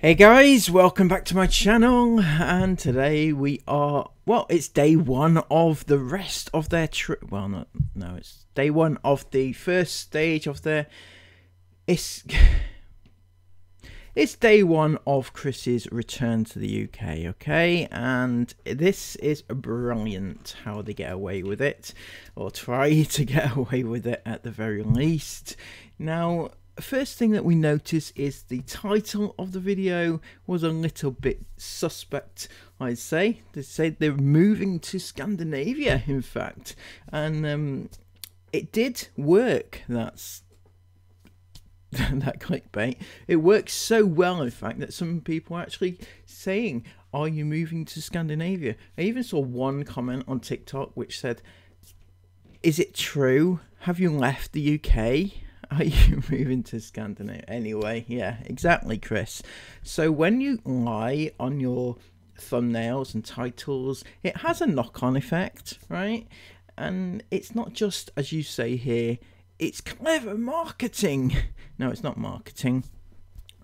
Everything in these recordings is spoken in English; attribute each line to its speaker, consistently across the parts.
Speaker 1: Hey guys, welcome back to my channel, and today we are, well, it's day one of the rest of their trip. Well, no, it's day one of the first stage of their, it's day one of Chris's return to the UK, okay? And this is brilliant how they get away with it, or try to get away with it at the very least. Now, first thing that we notice is the title of the video was a little bit suspect, I'd say. They said they're moving to Scandinavia, in fact, and it did work. That's that clickbait. It works so well, in fact, that some people are actually saying, "Are you moving to Scandinavia?" I even saw one comment on TikTok which said, "Is it true? Have you left the UK? Are you moving to Scandinavia?" Anyway, yeah, exactly, Chris. So when you lie on your thumbnails and titles, it has a knock-on effect, right? And it's not just, as you say here, it's clever marketing. No, it's not marketing.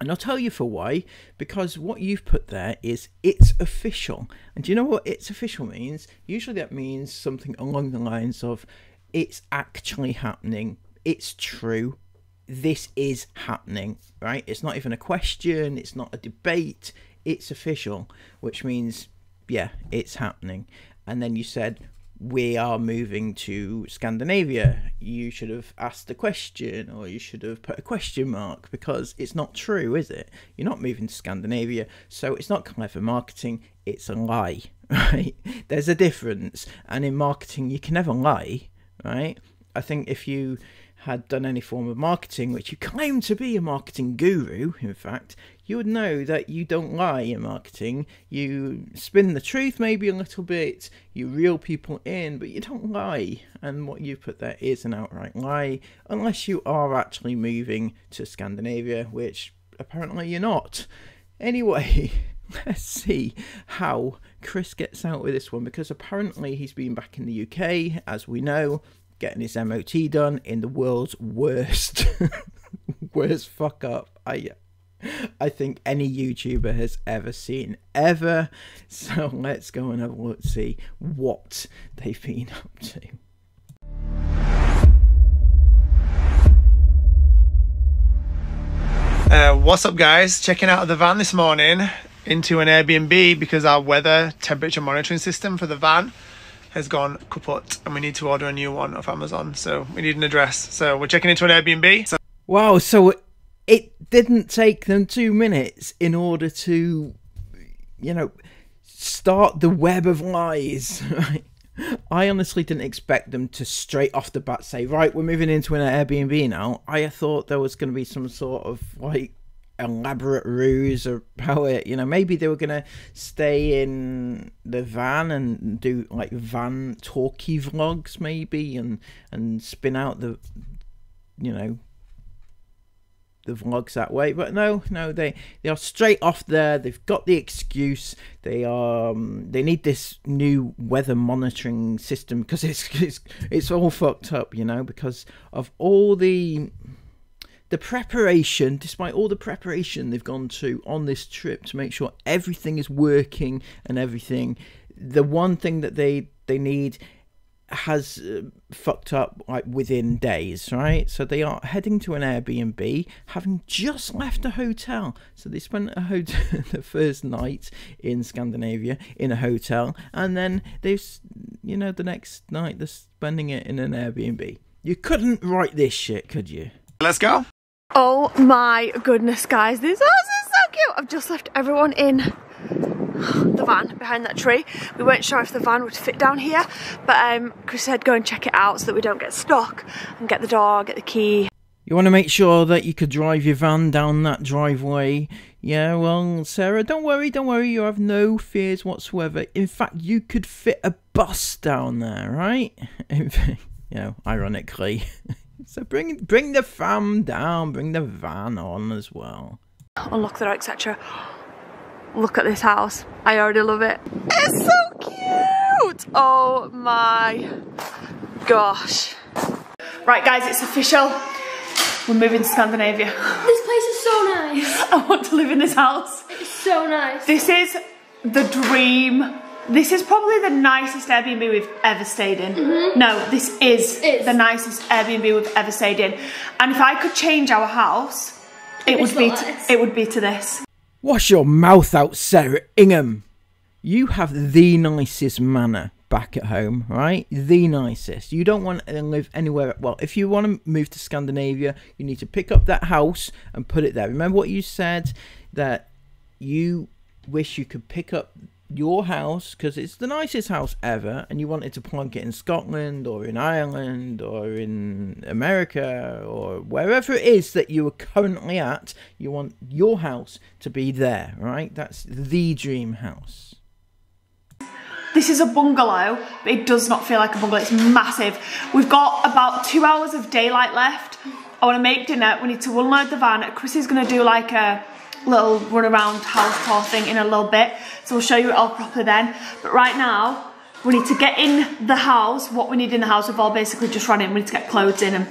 Speaker 1: And I'll tell you for why. Because what you've put there is "it's official." And do you know what "it's official" means? Usually that means something along the lines of "it's actually happening. It's true. This is happening," right? It's not even a question. It's not a debate. It's official, which means, yeah, it's happening. And then you said, "We are moving to Scandinavia." You should have asked the question, or you should have put a question mark, because it's not true, is it? You're not moving to Scandinavia, so it's not clever marketing. It's a lie, right? There's a difference. And in marketing, you can never lie, right? I think if you had done any form of marketing, which you claim to be a marketing guru, in fact, you would know that you don't lie in marketing. You spin the truth maybe a little bit, you reel people in, but you don't lie. And what you put there is an outright lie, unless you are actually moving to Scandinavia, which apparently you're not. Anyway, let's see how Chris gets out with this one, because apparently he's been back in the UK, as we know, getting his MOT done in the world's worst worst fuck up I think any YouTuber has ever seen, ever. So let's go and have a look, see what they've been up
Speaker 2: to. What's up, guys? Checking out of the van this morning into an Airbnb because our weather temperature monitoring system for the van has gone kaput and we need to order a new one off Amazon, so we need an address. So we're checking into an Airbnb.
Speaker 1: Wow, so it didn't take them 2 minutes in order to, you know, start the web of lies. I honestly didn't expect them to straight off the bat say, "Right, we're moving into an Airbnb now." I thought there was going to be some sort of like elaborate ruse, or how it, you know, maybe they were gonna stay in the van and do like van talkie vlogs maybe, and spin out the, you know, the vlogs that way. But no, they are straight off there. They've got the excuse. They need this new weather monitoring system because it's all fucked up, you know, because of all the preparation. Despite all the preparation they've gone to on this trip to make sure everything is working and everything, the one thing that they need has fucked up like within days, right? So they are heading to an Airbnb, having just left a hotel. So they spent the first night in Scandinavia in a hotel, and then they've, you know, the next night they're spending it in an Airbnb. You couldn't write this shit, could you?
Speaker 2: Let's go.
Speaker 3: Oh my goodness, guys, this house is so cute. I've just left everyone in the van behind that tree. We weren't sure if the van would fit down here, but Chris said go and check it out so that we don't get stuck, and get the door, get the key.
Speaker 1: You want to make sure that you could drive your van down that driveway. Yeah, well, Sarah, don't worry, you have no fears whatsoever. In fact, you could fit a bus down there, right? You know, ironically. So bring the fam down, bring the van on as well.
Speaker 3: Unlock the door, etc. Look at this house. I already love it. It's so cute! Oh my gosh. Right, guys, it's official. We're moving to Scandinavia.
Speaker 4: This place is so nice.
Speaker 3: nice. I want to live in this house.
Speaker 4: It's so nice.
Speaker 3: This is the dream. This is probably the nicest Airbnb we've ever stayed in. No, this is the nicest Airbnb we've ever stayed in. And if I could change our house, it would be to this.
Speaker 1: Wash your mouth out, Sarah Ingham. You have the nicest manor back at home, right? The nicest. You don't want to live anywhere. Well, if you want to move to Scandinavia, you need to pick up that house and put it there. Remember what you said, that you wish you could pick up your house because it's the nicest house ever, and you wanted to plonk it in Scotland or in Ireland or in America or wherever it is that you are currently at. You want your house to be there, right? That's the dream house.
Speaker 3: This is a bungalow, but it does not feel like a bungalow. It's massive. We've got about 2 hours of daylight left. I want to make dinner. We need to unload the van. Chris is going to do like a little run around house tour thing in a little bit, so we'll show you it all properly then. But right now we need to get in the house. What we need in the house, we've all basically just run in. We need to get clothes in, and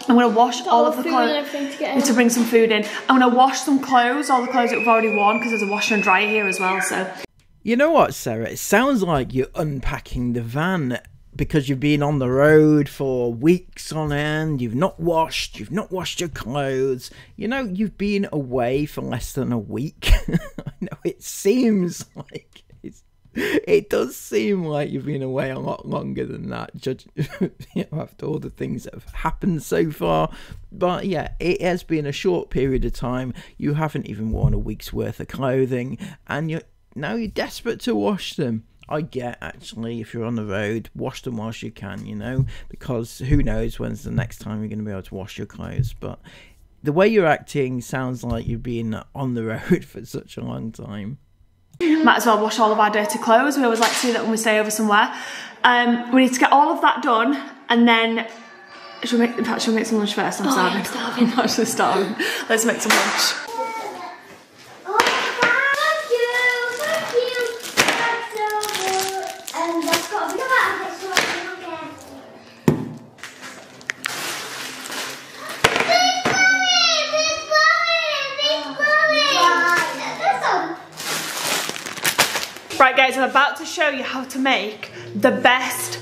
Speaker 3: I'm going to wash all of the clothes. Need to bring some food in. I'm going to wash some clothes, all the clothes that we've already worn, because there's a washer and dryer here as well. So
Speaker 1: you know what, Sarah, it sounds like you're unpacking the van because you've been on the road for weeks on end. You've not washed your clothes. You know, you've been away for less than a week. I know it seems like it does seem like you've been away a lot longer than that, judge, after all the things that have happened so far. But yeah, it has been a short period of time. You haven't even worn a week's worth of clothing, and now you're desperate to wash them. I get, actually, if you're on the road, wash them whilst you can, you know, because who knows when's the next time you're going to be able to wash your clothes. But the way you're acting sounds like you've been on the road for such a long time.
Speaker 3: Might as well wash all of our dirty clothes. We always like to do that when we stay over somewhere. We need to get all of that done, and then should we make some lunch first? I'm starving. I'm starving. I'm actually starving. Let's make some lunch. Right guys, I'm about to show you how to make the best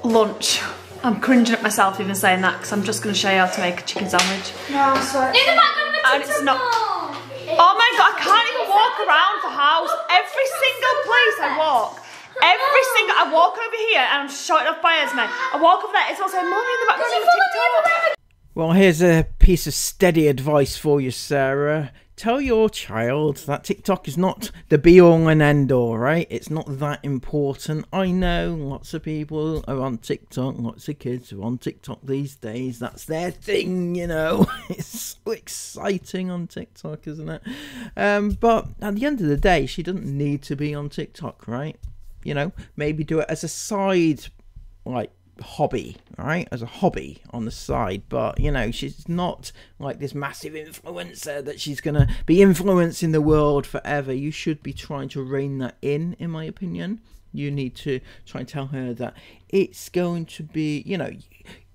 Speaker 3: lunch. I'm cringing at myself even saying that, because I'm just going to show you how to make a chicken sandwich.
Speaker 4: No, sorry.
Speaker 3: And it's not... Oh my god, I can't even walk around the house. Every single place I walk. I walk over here and I'm shouting off by Esme. I walk over there, it's also Mummy in the background of TikTok.
Speaker 1: Well, here's a piece of steady advice for you, Sarah. Tell your child that TikTok is not the be-all and end-all, right? It's not that important. I know lots of people are on TikTok, lots of kids are on TikTok these days. That's their thing, you know. It's so exciting on TikTok, isn't it? But at the end of the day, she doesn't need to be on TikTok, right? You know, maybe do it as a side, like, hobby, right, as a hobby on the side. But you know, she's not like this massive influencer that she's gonna be influencing the world forever. You should be trying to rein that in my opinion. You need to try and tell her that it's going to be, you know,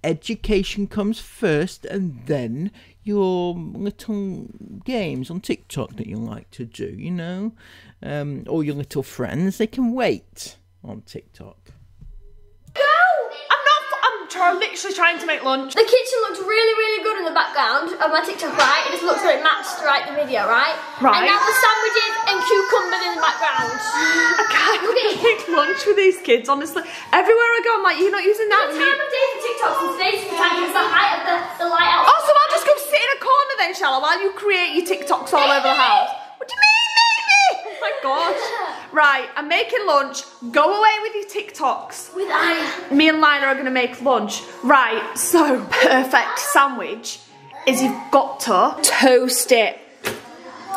Speaker 1: education comes first, and then your little games on TikTok that you like to do, you know, or your little friends, they can wait on TikTok.
Speaker 3: I'm literally trying to make lunch.
Speaker 4: The kitchen looks really, really good in the background of my TikTok, right? It just looks like it matched right the video, right?
Speaker 3: Right.
Speaker 4: And now the sandwiches and cucumbers in the background.
Speaker 3: I can't make lunch with these kids, honestly. Everywhere I go, I'm like, you're not using that.
Speaker 4: What time of day for TikToks and today's the time because the height of the light out.
Speaker 3: Oh, so I'll just go sit in a corner then, shall I, while you create your TikToks all over the house? What do you mean, maybe? Oh my gosh. Right, I'm making lunch. Go away with your TikToks.
Speaker 4: With Aya.
Speaker 3: Me and Lila are going to make lunch. Right, so perfect sandwich is you've got to toast it.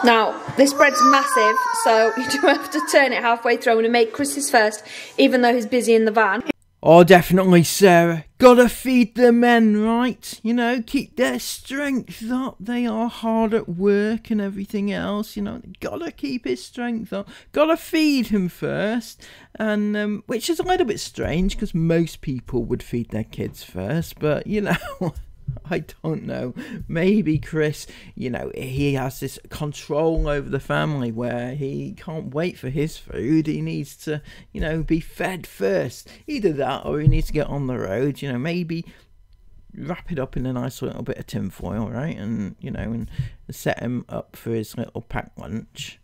Speaker 3: Now, this bread's massive, so you do have to turn it halfway through. I'm going to make Chris's first, even though he's busy in the van.
Speaker 1: Oh, definitely, Sarah. Gotta feed the men, right? You know, keep their strength up. They are hard at work and everything else, you know. Gotta keep his strength up. Gotta feed him first. And, which is a little bit strange, because most people would feed their kids first. But, you know, I don't know. Maybe Chris, you know, he has this control over the family where he can't wait for his food. He needs to, you know, be fed first. Either that or he needs to get on the road, you know, maybe wrap it up in a nice little bit of tinfoil, right? And, you know, and set him up for his little packed lunch.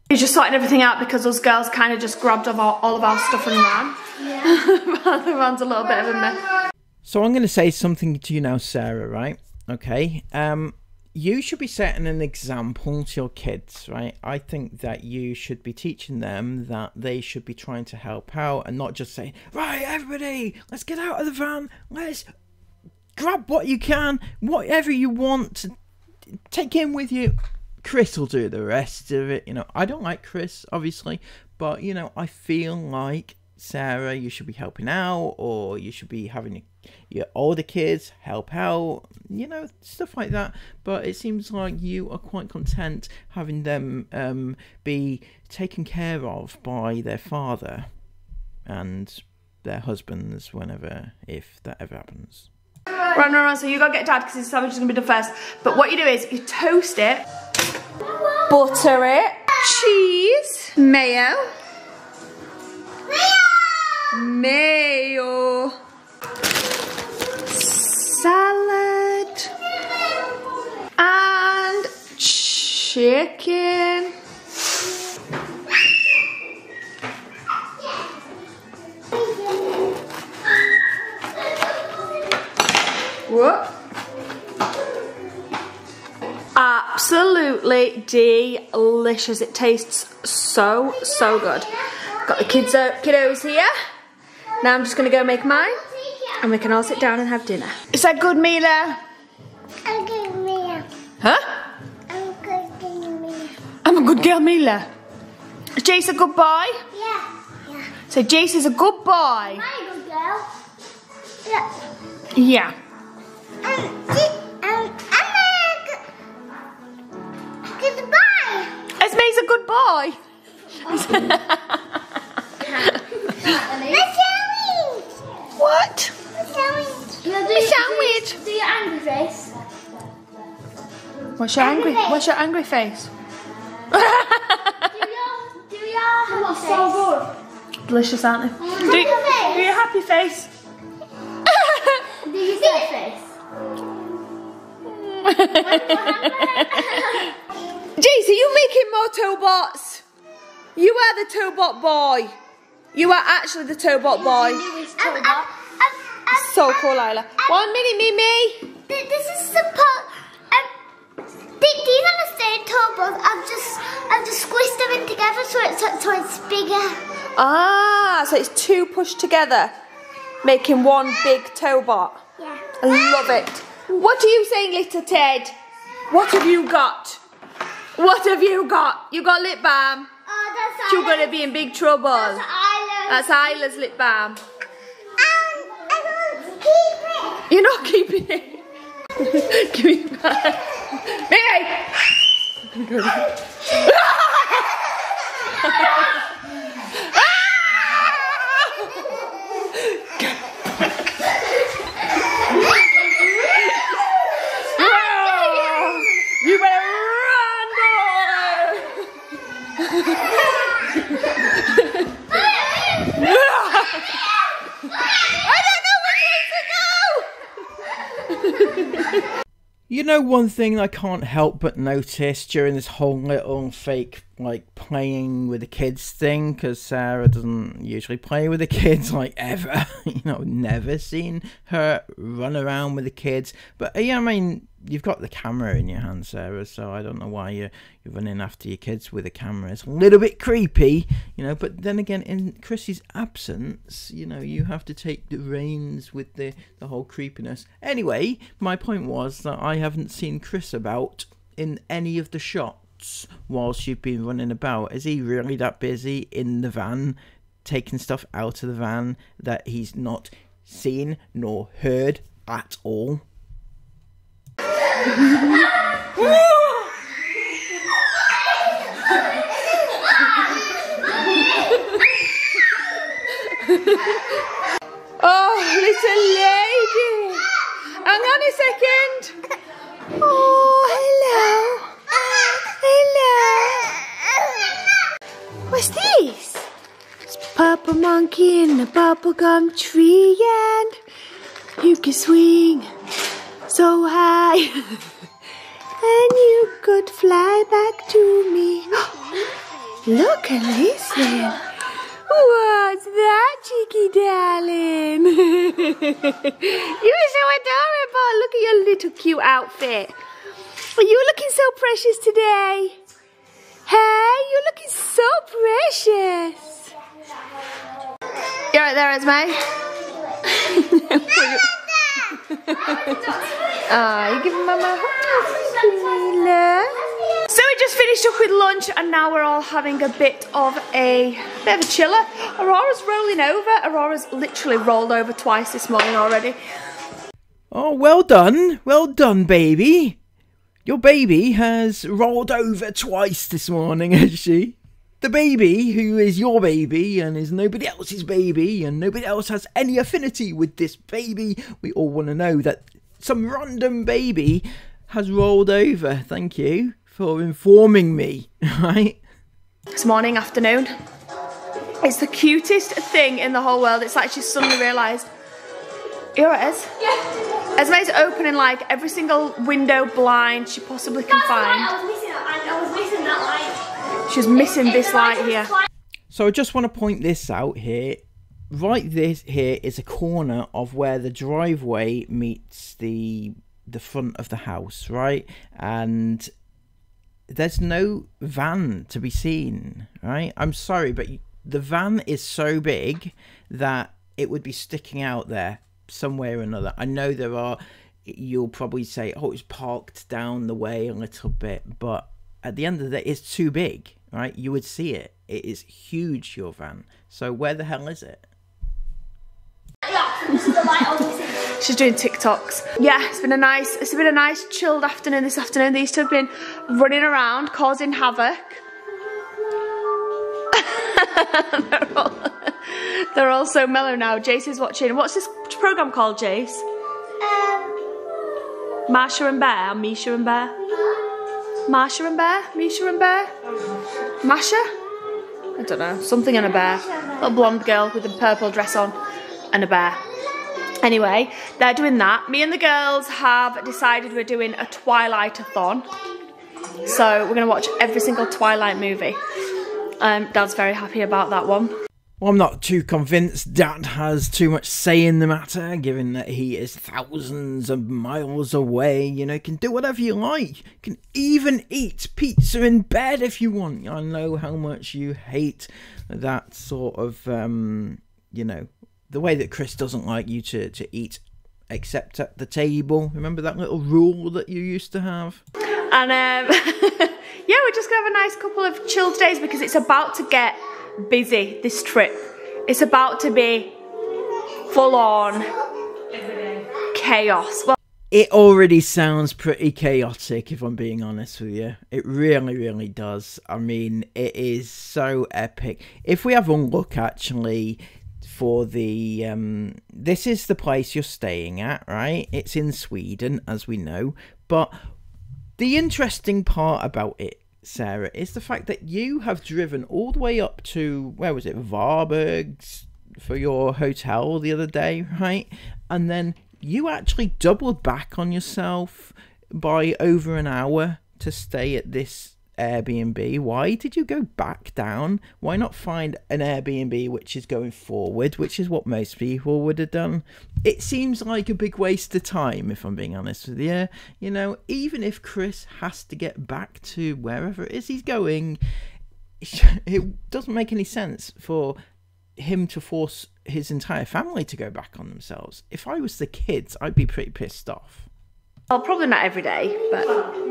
Speaker 3: He's just sorting everything out because those girls kind of just grabbed all of our stuff and ran. Yeah. The van's a little bit of a mess.
Speaker 1: So I'm going to say something to you now, Sarah, right? Okay. You should be setting an example to your kids, right? I think that you should be teaching them that they should be trying to help out and not just saying, right, everybody, let's get out of the van. Let's grab what you can, whatever you want to take in with you. Chris will do the rest of it. You know, I don't like Chris, obviously, but, you know, I feel like, Sarah, you should be helping out, or you should be having your older kids help out, you know, stuff like that. But it seems like you are quite content having them be taken care of by their father and their husbands whenever, if that ever happens.
Speaker 3: Run, so you gotta get Dad because his sandwich is gonna be done first. But what you do is you toast it, butter it, cheese, mayo, salad, and chicken. What? Absolutely delicious. It tastes so good. Got the kiddos here. Now I'm just gonna go make mine and we can all sit down and have dinner. Is that good, Mila?
Speaker 5: I'm a good Mila.
Speaker 3: Huh?
Speaker 5: I'm a good Mila.
Speaker 3: I'm a good girl, Mila. Is Jace a good boy?
Speaker 5: Yeah.
Speaker 3: So Jace is a good boy.
Speaker 5: Am I a good girl? Yeah.
Speaker 3: Yeah.
Speaker 5: I'm a good boy.
Speaker 3: Esme's a good boy. What?
Speaker 5: A sandwich. Do your angry face.
Speaker 3: What's your angry face?
Speaker 5: Do your happy face. So good.
Speaker 3: Delicious, aren't they? Do your happy face.
Speaker 5: Do your sad face.
Speaker 3: Jace, are you making more Tobots? You are the Tobot boy. You are actually the Tobot boy. So cool, Lila. 1 minute, Mimi.
Speaker 5: This is supposed. These are the same Tobots. I've just squished them in together so it's bigger.
Speaker 3: Ah, so it's two pushed together, making one big Tobot.
Speaker 5: Yeah.
Speaker 3: I love it. What are you saying, little Ted? What have you got? What have you got? You got lip balm.
Speaker 5: Oh, that's
Speaker 3: You're gonna be in big trouble. That's Isla's lip balm.
Speaker 5: I don't keep it.
Speaker 3: You're not keeping it. Give me back. Mimi! You better run, boy! I don't know which way to go!
Speaker 1: You know, one thing I can't help but notice during this whole little fake, like, playing with the kids thing, because Sarah doesn't usually play with the kids, like, ever. You know, never seen her run around with the kids. But, yeah, I mean, you've got the camera in your hand, Sarah, so I don't know why you're running after your kids with a camera. It's a little bit creepy, you know, but then again, in Chrissy's absence, you know, you have to take the reins with the whole creepiness. Anyway, my point was that I haven't seen Chris about in any of the shots whilst you've been running about. Is he really that busy in the van, taking stuff out of the van that he's not seen nor heard at all?
Speaker 3: Oh, little lady. Hang on a second. Purple monkey in a bubblegum tree, and you can swing so high, and you could fly back to me. Look and listen. What's that, cheeky darling? You're so adorable. Look at your little cute outfit. Are you looking so precious today? Hey, you're looking so precious. You're right there, Esme. You giving Mama a hug? So we just finished up with lunch and now we're all having a bit of a chiller. Aurora's rolling over. Aurora's literally rolled over twice this morning already.
Speaker 1: Oh, well done. Well done, baby. Your baby has rolled over twice this morning, has she? The baby who is your baby and is nobody else's baby and nobody else has any affinity with this baby. We all want to know that some random baby has rolled over. Thank you for informing me, right?
Speaker 3: This morning, afternoon. It's the cutest thing in the whole world. It's like she's suddenly realised. You're right, Ez? Yeah. Esme's opening like every single window blind she possibly can find.
Speaker 4: I was missing that light.
Speaker 3: She was missing this light here.
Speaker 1: So I just want to point this out here. Right, this here is a corner of where the driveway meets the front of the house, right? And there's no van to be seen, right? I'm sorry, but the van is so big that it would be sticking out there somewhere or another. I know there are, you'll probably say, oh, it's parked down the way a little bit, but at the end of the day, it's too big, right? You would see it. It is huge, your van. So where the hell is it?
Speaker 3: She's doing TikToks. Yeah, it's been a nice chilled afternoon this afternoon. These two have been running around causing havoc. They're all so mellow now. Jace is watching. What's this program called, Jace? Marsha and Bear, Misha and Bear. Marsha and Bear, Misha and Bear. Masha? I don't know. Something and a bear. Little blonde girl with a purple dress on and a bear. Anyway, they're doing that. Me and the girls have decided we're doing a Twilight-a-thon. So we're going to watch every single Twilight movie. Dad's very happy about that one.
Speaker 1: Well, I'm not too convinced Dad has too much say in the matter, given that he is thousands of miles away. You know, can do whatever you like. Can even eat pizza in bed if you want. I know how much you hate that sort of, you know, the way that Chris doesn't like you to eat except at the table. Remember that little rule that you used to have?
Speaker 3: And, yeah, we're just going to have a nice couple of chilled days because it's about to get busy, this trip. It's about to be full on chaos. Well,
Speaker 1: it already sounds pretty chaotic, if I'm being honest with you. It really, really does. I mean, it is so epic. If we have a look, actually, for the this is the place you're staying at, right? It's in Sweden, as we know, but the interesting part about it, Sarah, is the fact that you have driven all the way up to, where was it, Varberg for your hotel the other day, right? And then you actually doubled back on yourself by over an hour to stay at this Airbnb. Why did you go back down? Why not find an Airbnb which is going forward, which is what most people would have done? It seems like a big waste of time, if I'm being honest with you. You know, even if Chris has to get back to wherever it is he's going, it doesn't make any sense for him to force his entire family to go back on themselves. If I was the kids, I'd be pretty pissed off.
Speaker 3: well, probably not every day, but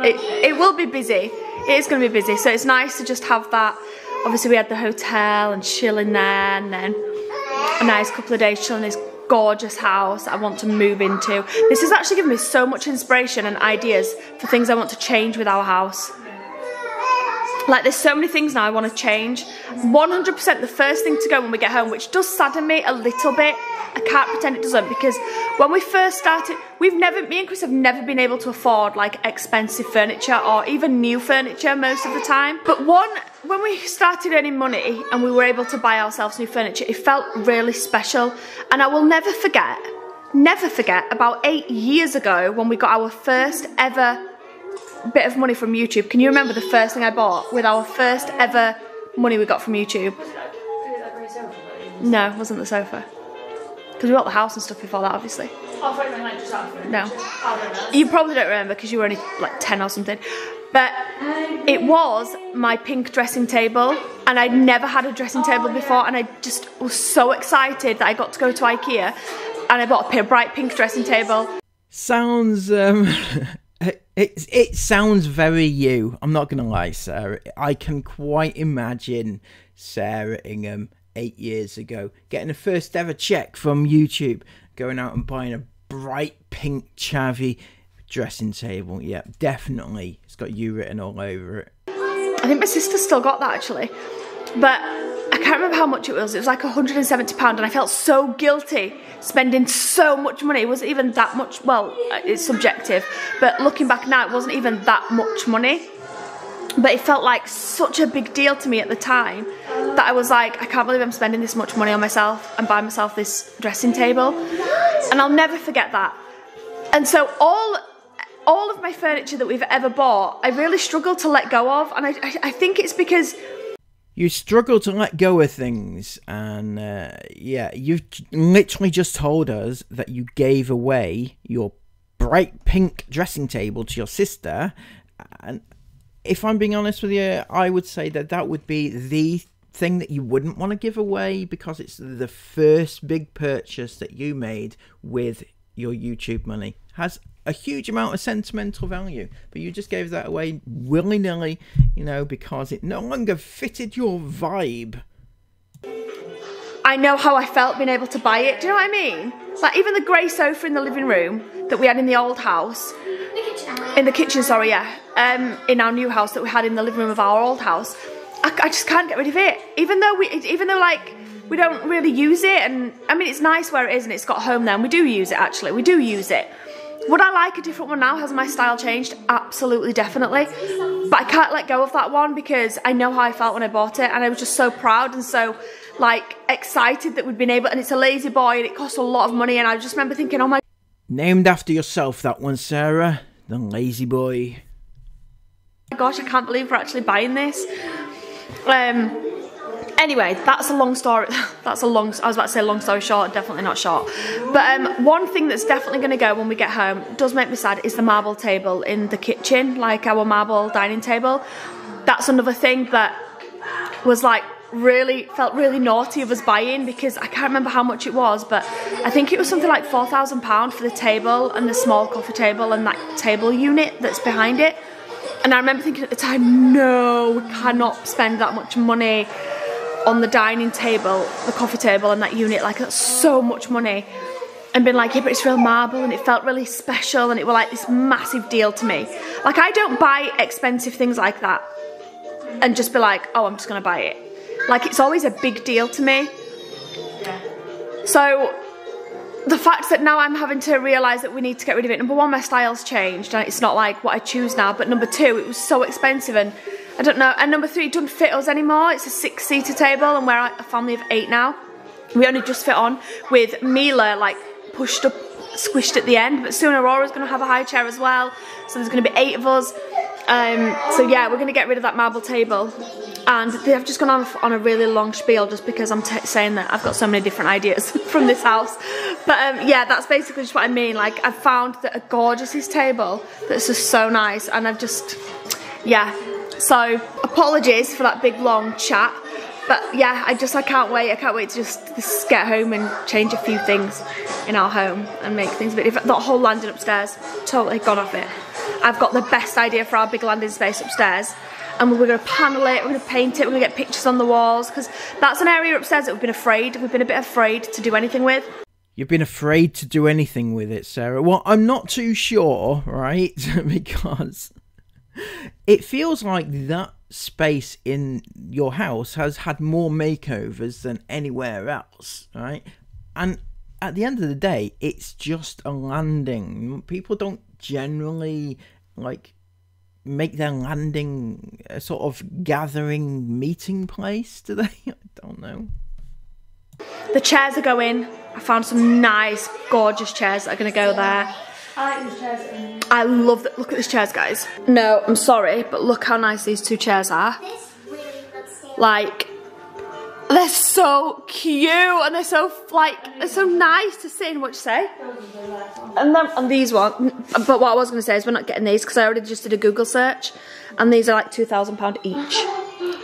Speaker 3: it will be busy. It is going to be busy, so it's nice to just have that. Obviously we had the hotel and chilling there, and then a nice couple of days chilling in this gorgeous house I want to move into. This has actually given me so much inspiration and ideas for things I want to change with our house. Like, there's so many things now I want to change. 100% the first thing to go when we get home, which does sadden me a little bit. I can't pretend it doesn't, because when we first started, me and Chris have never been able to afford like expensive furniture or even new furniture most of the time. But when we started earning money and we were able to buy ourselves new furniture, it felt really special. And I will never forget about 8 years ago when we got our first ever bit of money from YouTube. Can you remember the first thing I bought with our first ever money we got from YouTube? No, it wasn't the sofa. Because we bought the house and stuff before that, obviously. No. You probably don't remember because you were only like 10 or something. But it was my pink dressing table, and I'd never had a dressing table before, and I just was so excited that I got to go to IKEA and I bought a bright pink dressing table.
Speaker 1: Sounds it sounds very you. I'm not gonna lie, Sarah. I can quite imagine Sarah Ingham 8 years ago getting the first ever check from YouTube, going out and buying a bright pink chavvy dressing table. Yeah, definitely. It's got you written all over it.
Speaker 3: I think my sister still got that actually, but I can't remember how much it was. It was like £170, and I felt so guilty spending so much money. It wasn't even that much. Well, it's subjective, but looking back now, it wasn't even that much money. But it felt like such a big deal to me at the time that I was like, I can't believe I'm spending this much money on myself and buying myself this dressing table. And I'll never forget that. And so all of my furniture that we've ever bought, I really struggle to let go of. And I think it's because
Speaker 1: you struggle to let go of things, and yeah, you've literally just told us that you gave away your bright pink dressing table to your sister, and if I'm being honest with you, I would say that that would be the thing that you wouldn't want to give away, because it's the first big purchase that you made with your YouTube money. Has a huge amount of sentimental value, but you just gave that away willy-nilly, you know, because it no longer fitted your vibe.
Speaker 3: I know how I felt being able to buy it. Do you know what I mean? Like, even the grey sofa in the living room that we had in the old house, in the kitchen, sorry, yeah, in our new house that we had in the living room of our old house, I just can't get rid of it. Even though like we don't really use it, and I mean, it's nice where it is and it's got a home there, and we do use it actually. We do use it. Would I like a different one now? Has my style changed? Absolutely, definitely. But I can't let go of that one because I know how I felt when I bought it, and I was just so proud and so like excited that we'd been able, and it's a lazy boy and it cost a lot of money, and I just remember thinking, oh my...
Speaker 1: Named after yourself, that one, Sarah. The lazy boy.
Speaker 3: Gosh, I can't believe we're actually buying this. Anyway, that's a long story. I was about to say long story short, definitely not short. But one thing that's definitely going to go when we get home, does make me sad, is the marble table in the kitchen, like our marble dining table. That's another thing that was like felt really naughty of us buying, because I can't remember how much it was, but I think it was something like £4,000 for the table and the small coffee table and that table unit that's behind it. And I remember thinking at the time, no, we cannot spend that much money on the dining table, the coffee table and that unit. Like, that's so much money. And been like, yeah, but it's real marble, and it felt really special, and it was like this massive deal to me. Like, I don't buy expensive things like that and just be like, oh, I'm just gonna buy it. Like, it's always a big deal to me. So the fact that now I'm having to realise that we need to get rid of it, number one, my style's changed and it's not like what I choose now, but number two, it was so expensive, and I don't know, and number three, it doesn't fit us anymore. It's a 6-seater table, and we're a family of 8 now. We only just fit on with Mila like pushed up, squished at the end, but soon Aurora's going to have a high chair as well, so there's going to be 8 of us. So yeah, we're going to get rid of that marble table. And they've just gone on a really long spiel just because I'm saying that I've got so many different ideas from this house. But yeah, that's basically just what I mean. Like, I've found that a gorgeous table that's just so nice, and I've just, yeah. So apologies for that big long chat. But yeah, I can't wait. I can't wait to just get home and change a few things in our home and make things a bit different. That whole landing upstairs, totally gone off it. I've got the best idea for our big landing space upstairs. And we're going to panel it, we're going to paint it, we're going to get pictures on the walls, because that's an area upstairs that we've been a bit afraid to do anything with.
Speaker 1: You've been afraid to do anything with it, Sarah? Well, I'm not too sure, right? Because It feels like that space in your house has had more makeovers than anywhere else, right? And at the end of the day, it's just a landing. People don't generally like make their landing a sort of gathering meeting place, do they? I don't know.
Speaker 3: The chairs are going. I found some nice, gorgeous chairs that are going to go there.
Speaker 4: I like these chairs.
Speaker 3: I love that. Look at these chairs, guys. No, I'm sorry, but look how nice these two chairs are. Like, they're so cute and they're so they're so nice to sit in. What you say? And these ones. But what I was going to say is we're not getting these because I already just did a Google search, and these are like £2,000 each.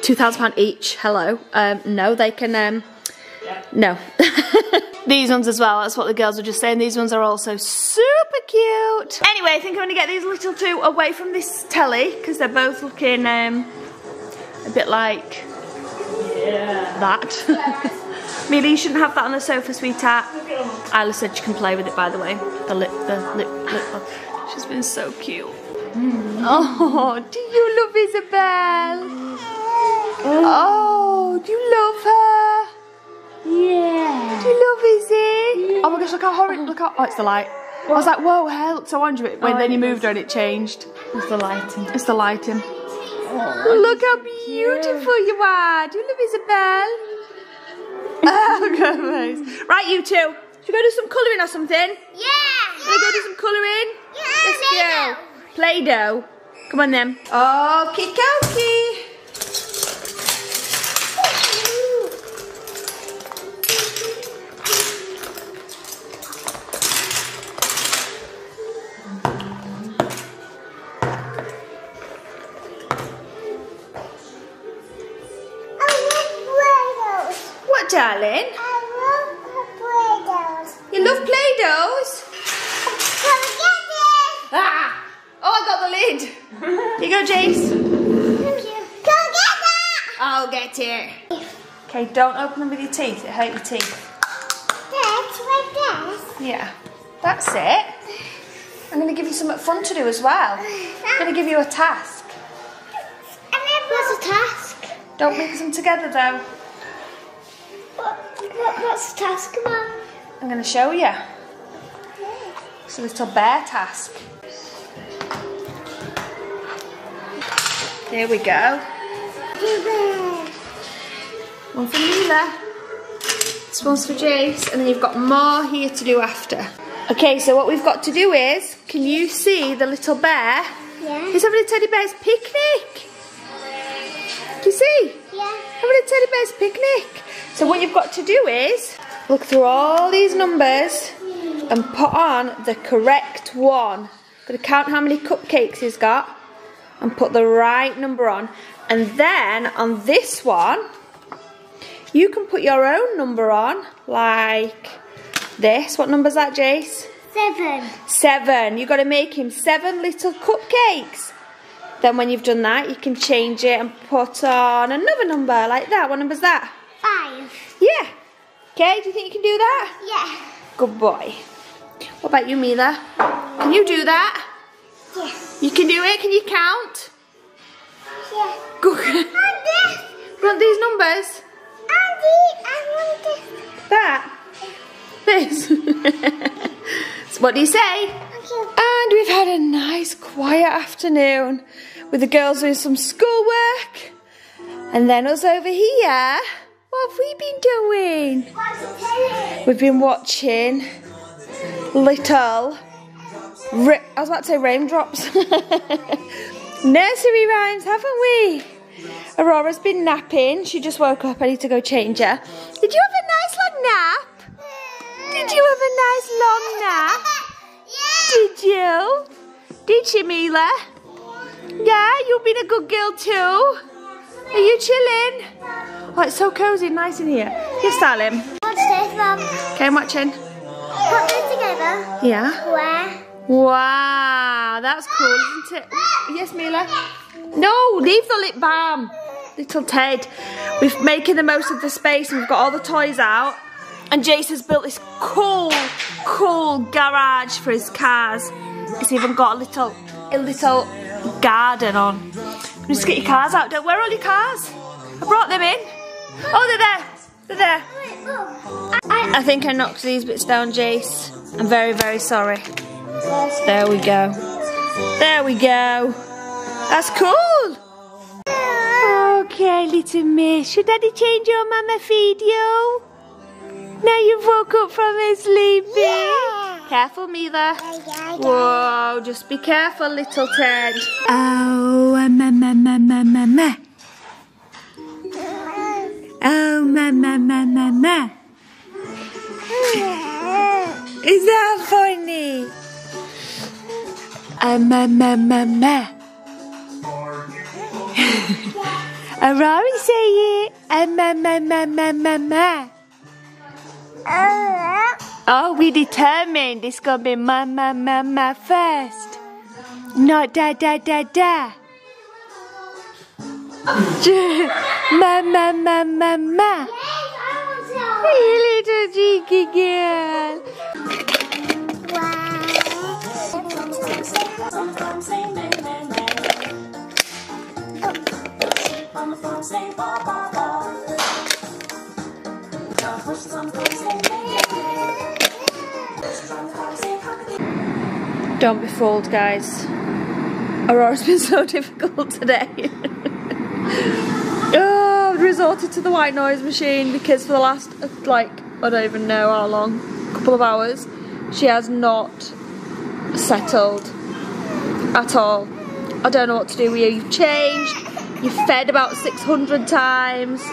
Speaker 3: £2,000 each. Hello. No, they can. No. These ones as well, that's what the girls were just saying. These ones are also super cute. Anyway, I think I'm going to get these little two away from this telly because they're both looking a bit like that. Amelia, you shouldn't have that on the sofa, sweetheart. Isla said she can play with it, by the way. The lip. She's been so cute. Oh, do you love Isabel? Oh, do you love her?
Speaker 5: Yeah.
Speaker 3: Do you love Izzy? Yeah. Oh my gosh, look how horrid, look how, oh, it's the light. I was like, whoa, hair looks so orange. When then you moved her and it changed.
Speaker 4: It's the lighting.
Speaker 3: It's the lighting. Oh, look how beautiful you are. Do you love Isabel? Oh, goodness. Right, you two. Should we go do some colouring or something?
Speaker 5: Yeah.
Speaker 3: Should we go do some colouring?
Speaker 5: Yeah.
Speaker 3: Let's go. Play-Doh. Come on then. Okie dokie. Darling,
Speaker 5: I love Play-Dohs.
Speaker 3: you love Play-Dohs?
Speaker 5: Come get it.
Speaker 3: Ah! Oh, I got the lid. Here you go, Jace.
Speaker 5: Thank you. Come get that.
Speaker 3: I'll get it. Okay, don't open them with your teeth. It hurt your teeth.
Speaker 5: That's like this.
Speaker 3: Yeah, that's it. I'm going to give you something fun to do as well. I'm going to give you a task.
Speaker 5: What's a task?
Speaker 3: Don't mix them together, though.
Speaker 5: What's the task, Mum?
Speaker 3: I'm going to show you. It's a little bear task. There we go. One for Mila. This one's for Jace. And then you've got more here to do after. Okay, so what we've got to do is, can you see the little bear?
Speaker 5: Yeah.
Speaker 3: He's having a teddy bear's picnic. Can you see?
Speaker 5: Yeah.
Speaker 3: Having a teddy bear's picnic. So what you've got to do is look through all these numbers and put on the correct one. Got to count how many cupcakes he's got and put the right number on. And then on this one, you can put your own number on, like this. What number's that, Jace?
Speaker 5: 7.
Speaker 3: 7. You've got to make him 7 little cupcakes. Then when you've done that, you can change it and put on another number like that. What number's that?
Speaker 5: 5.
Speaker 3: Yeah. Okay, do you think you can do that?
Speaker 5: Yeah.
Speaker 3: Good boy. What about you, Mila? Can you do that?
Speaker 5: Yeah.
Speaker 3: You can do it? Can you count?
Speaker 5: Yeah.
Speaker 3: Good.
Speaker 5: And this.
Speaker 3: You want these numbers?
Speaker 5: I want this.
Speaker 3: That? This? So what do you say?
Speaker 5: Thank you.
Speaker 3: And we've had a nice quiet afternoon with the girls doing some schoolwork. And then us over here. What have we been doing? We've been watching little, I was about to say raindrops, nursery rhymes, haven't we? Aurora's been napping. She just woke up. I need to go change her. Did you have a nice long nap? Did you have a nice long nap? Did you? Did you, Mila? Yeah, you've been a good girl too. Are you chilling? Oh, it's so cozy and nice in here. Yes, darling.
Speaker 5: Watch this, Mum.
Speaker 3: Okay, I'm watching.
Speaker 5: Put this together.
Speaker 3: Yeah.
Speaker 5: Where?
Speaker 3: Wow, that's cool, isn't it? Yes, Mila? No, leave the lip balm. Little Ted. We're making the most of the space and we've got all the toys out. And Jace has built this cool garage for his cars. It's even got a little garden on. Just get your cars out. Where are all your cars? I brought them in. Oh, they're there. They're there. I think I knocked these bits down, Jace. I'm very, very sorry. There we go. There we go. That's cool. Okay, little miss. Should Daddy change your mama feed you? Now you've woke up from your sleeping. Yeah. Careful, Mila. Whoa, just be careful, little Ted. Oh, ma. Oh, ma. Is that funny? Ma. Rory say it. Ma. Oh, we determined it's gonna be ma first. Not da. Ma. You little cheeky girl. Don't be fooled, guys. Aurora's been so difficult today. Oh, I've resorted to the white noise machine because for the last, like, I don't even know how long, couple of hours, she has not settled at all. I don't know what to do with you. You've changed, you've fed about 600 times. She's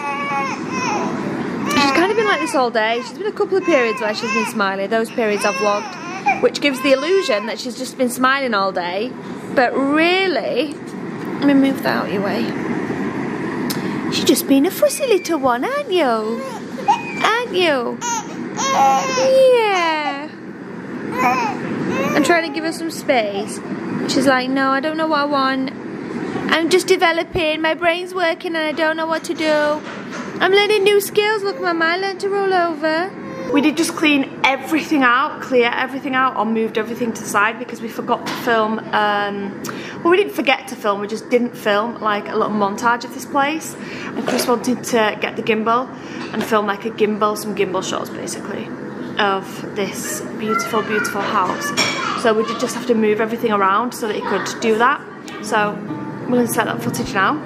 Speaker 3: kind of been like this all day. She's been a couple of periods where she's been smiling. Those periods I've vlogged, which gives the illusion that she's just been smiling all day. But really, let me move that out of your way. She's just been a fussy little one, aren't you? Aren't you? Yeah. I'm trying to give her some space. She's like, no, I don't know what I want. I'm just developing. My brain's working and I don't know what to do. I'm learning new skills. Look, Mama, I learned to roll over. We did just clean everything out, clear everything out, or moved everything to the side because we forgot to film, well, we didn't forget to film, we just didn't film like a little montage of this place. And Chris wanted to get the gimbal and film like a gimbal, some gimbal shots basically, of this beautiful, beautiful house. So we did just have to move everything around so that he could do that. So we'll insert that footage now.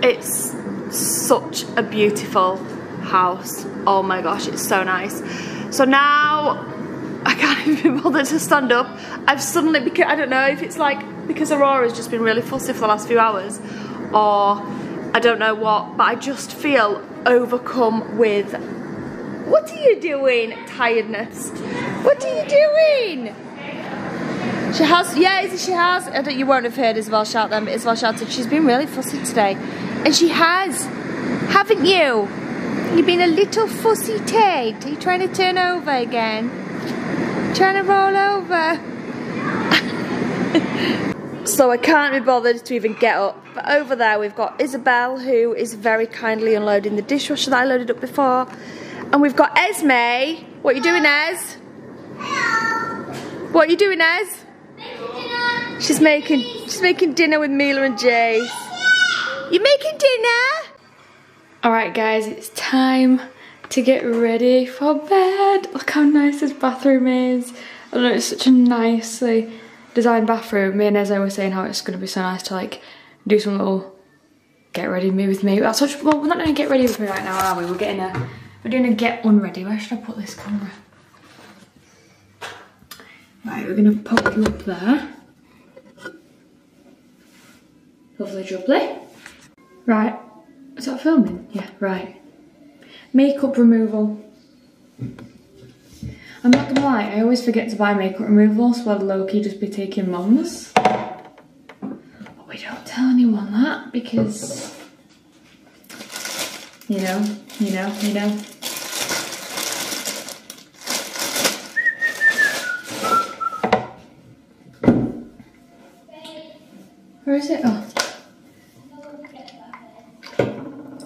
Speaker 3: It's such a beautiful house. Oh my gosh, it's so nice. So now I can't even be bothered to stand up. I've suddenly, because I don't know if it's like because Aurora's just been really fussy for the last few hours, or I don't know what, but I just feel overcome with, what are you doing? Tiredness. What are you doing? She has, yeah, she has. I don't, you won't have heard Isabel shout them, but Isabel shouted, she's been really fussy today. And she has, haven't you? You've been a little fussy Tate. Are you trying to turn over again? Trying to roll over? So I can't be bothered to even get up. But over there we've got Isabel, who is very kindly unloading the dishwasher that I loaded up before. And we've got Esme. What are you doing, Es? What are you doing, Es? She's making dinner with Mila and Jace. You making dinner? Alright guys, it's time to get ready for bed. Look how nice this bathroom is. I don't know, it's such a nicely designed bathroom. Me and Eze were saying how it's going to be so nice to like do some little get ready with me. That's such, well, we're not going to get ready with me right now, are we? We're doing a get unready. Where should I put this camera? Right, we're going to pop you up there. Lovely jubbly. Right, is that filming? Yeah, right. Makeup removal. I'm not gonna lie, I always forget to buy makeup removal, so I'd low-key just be taking Mum's. But we don't tell anyone that because, you know. Where is it? Oh.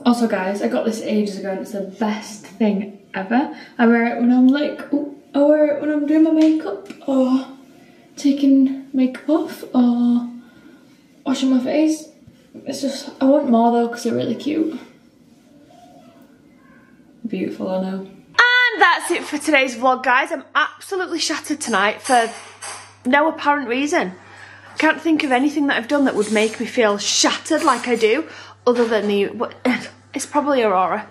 Speaker 3: Also guys, I got this ages ago and it's the best thing ever. I wear it when I'm like, I wear it when I'm doing my makeup or taking makeup off or washing my face. It's just, I want more though because they're really cute. Beautiful, I know. And that's it for today's vlog, guys. I'm absolutely shattered tonight for no apparent reason. I can't think of anything that I've done that would make me feel shattered like I do, other than it's probably Aurora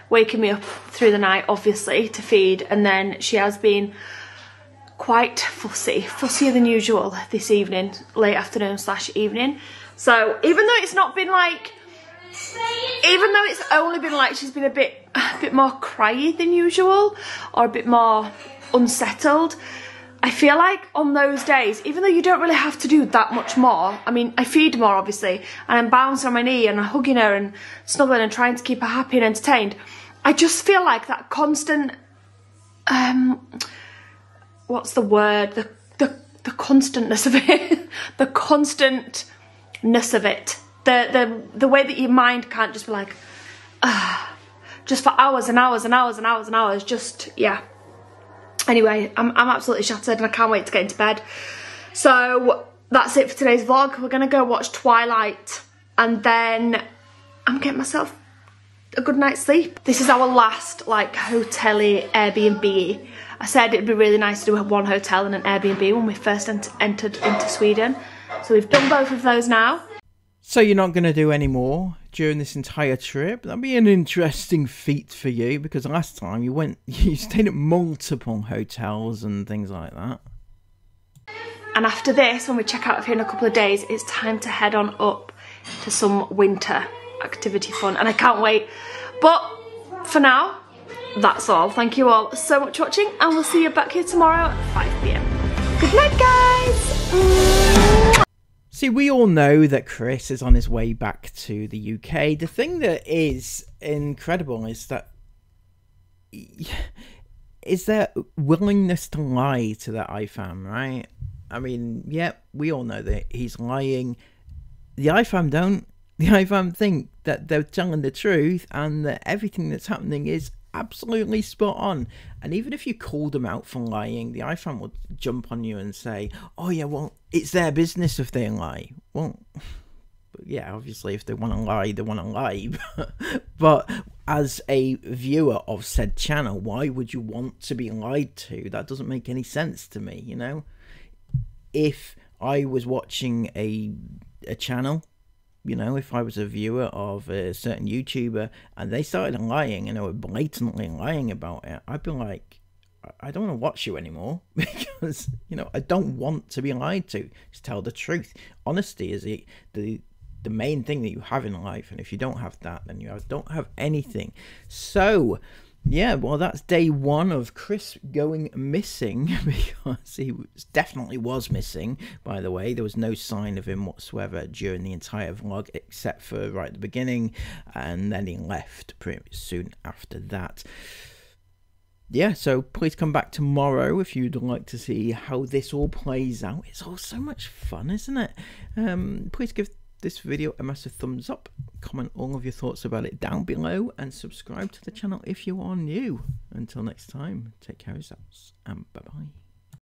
Speaker 3: waking me up through the night, obviously, to feed, and then she has been quite fussier than usual this evening, late afternoon / evening. So even though it's not been like, even though it's only been like she's been a bit more cryy than usual, or a bit more unsettled, I feel like on those days, even though you don't really have to do that much more, I mean, I feed more obviously, and I'm bouncing on my knee and I'm hugging her and snuggling and trying to keep her happy and entertained, I just feel like that constant, what's the word, the constantness of it, the constantness of it, the way that your mind can't just be like, just for hours and hours and hours and hours and hours, just, yeah. Anyway, I'm absolutely shattered and I can't wait to get into bed. So that's it for today's vlog. We're going to go watch Twilight and then I'm getting myself a good night's sleep. This is our last like hotel-y Airbnb. I said it'd be really nice to do one hotel and an Airbnb when we first entered into Sweden. So we've done both of those now.
Speaker 1: So you're not going to do any more during this entire trip? That'd be an interesting feat for you, because last time you stayed at multiple hotels and things like that.
Speaker 3: And after this, when we check out of here in a couple of days, it's time to head on up to some winter activity fun, and I can't wait. But for now, that's all. Thank you all so much for watching, and we'll see you back here tomorrow at 5 PM. Good night, guys!
Speaker 1: See, we all know that Chris is on his way back to the UK. The thing that is incredible is that is their willingness to lie to that IFAM, right? I mean, yeah, we all know that he's lying. The IFAM don't. The IFAM think that they're telling the truth and that everything that's happening is absolutely spot on. And even if you called them out for lying, the IFAM would jump on you and say, oh yeah, well, it's their business if they lie. Well, yeah, obviously if they want to lie, they want to lie. But as a viewer of said channel, why would you want to be lied to? That doesn't make any sense to me, you know? If I was watching a channel, you know, if I was a viewer of a certain YouTuber and they started lying and they were blatantly lying about it, I'd be like, I don't want to watch you anymore because, you know, I don't want to be lied to. Just tell the truth. Honesty is the main thing that you have in life, and if you don't have that, then you don't have anything. So yeah, well, that's day one of Chris going missing, because he definitely was missing, by the way. There was no sign of him whatsoever during the entire vlog, except for right at the beginning, and then he left pretty soon after that. Yeah, so please come back tomorrow if you'd like to see how this all plays out. It's all so much fun, isn't it? Please give this video a massive thumbs up, comment all of your thoughts about it down below, and subscribe to the channel if you are new. Until next time, take care of yourselves, and bye bye.